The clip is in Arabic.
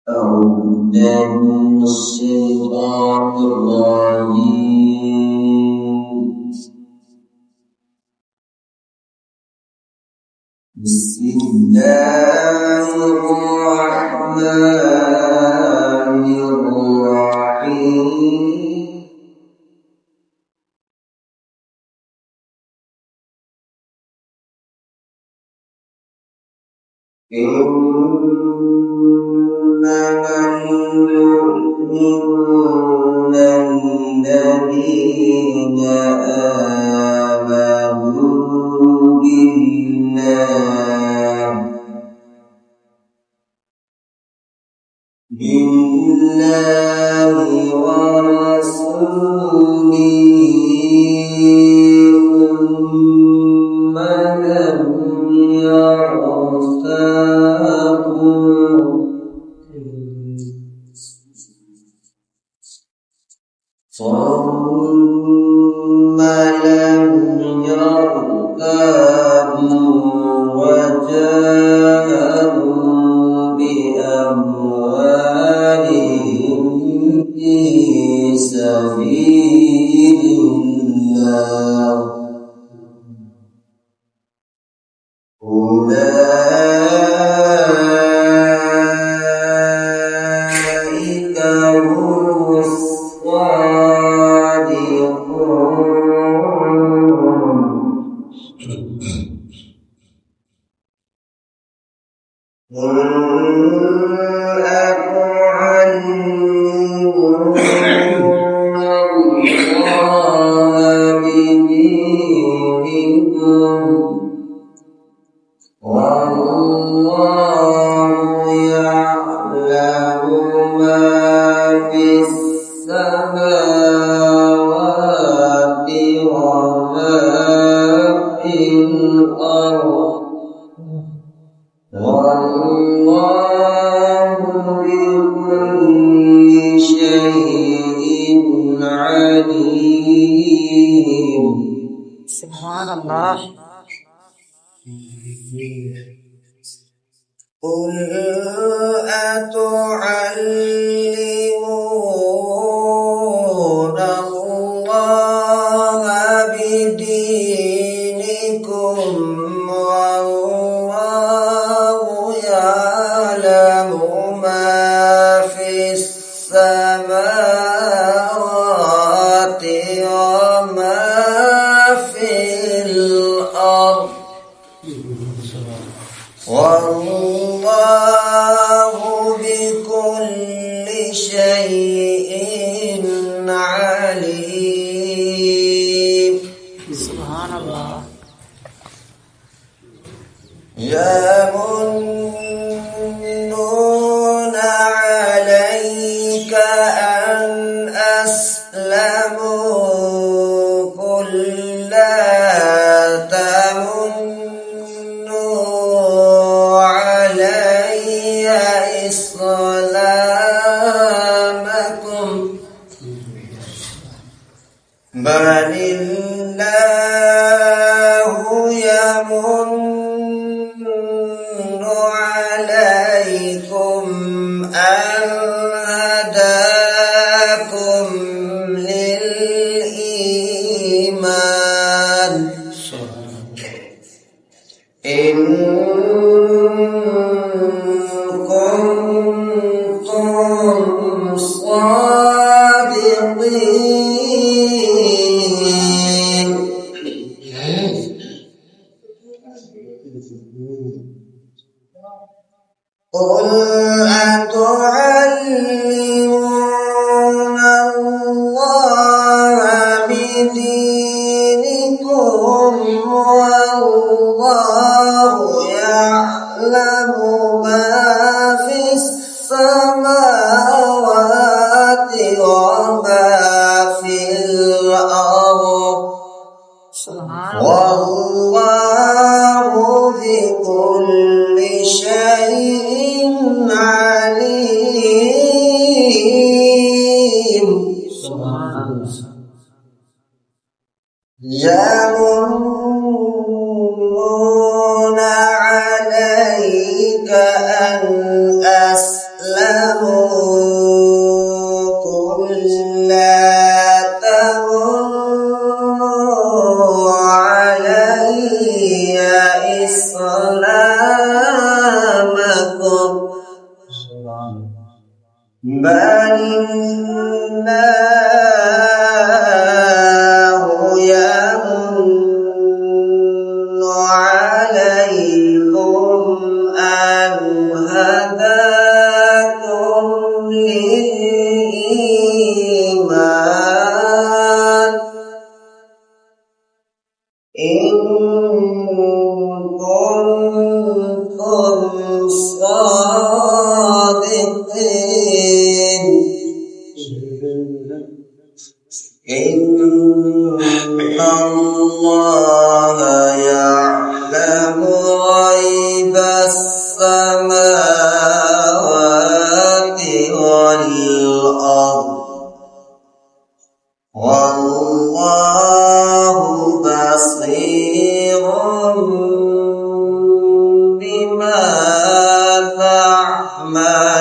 أعوذ بالله من الشيطان الرجيم. بسم الله الرحمن الرحيم. إنما المؤمنون الذين آمنوا بالله ورسوله ثم لم يرتابوا وجاهدوا بأموالهم في سبيل الله أولئك هم قل أتعلمون الله بدينكم والله يعلم ما في السماوات وما في الأرض والله بكل شيء عليم. سبحان الله. قل أتعلمون الله بدينكم والله يعلم ما في السماوات وما في الأرض والله بكل شيء عليم. سبحان الله. يمنون عليك أن أسلموا قل لا تمنوا علي إسلامكم بل الله يمن عليكم أن هداكم للإيمان إن كنتم صادقين. قل أتعلمون بل الله يمن عليكم أن هداكم للإيمان إن كنتم صادقين إن الله يعلم غيب السماوات والأرض والله بصير بما تعملون.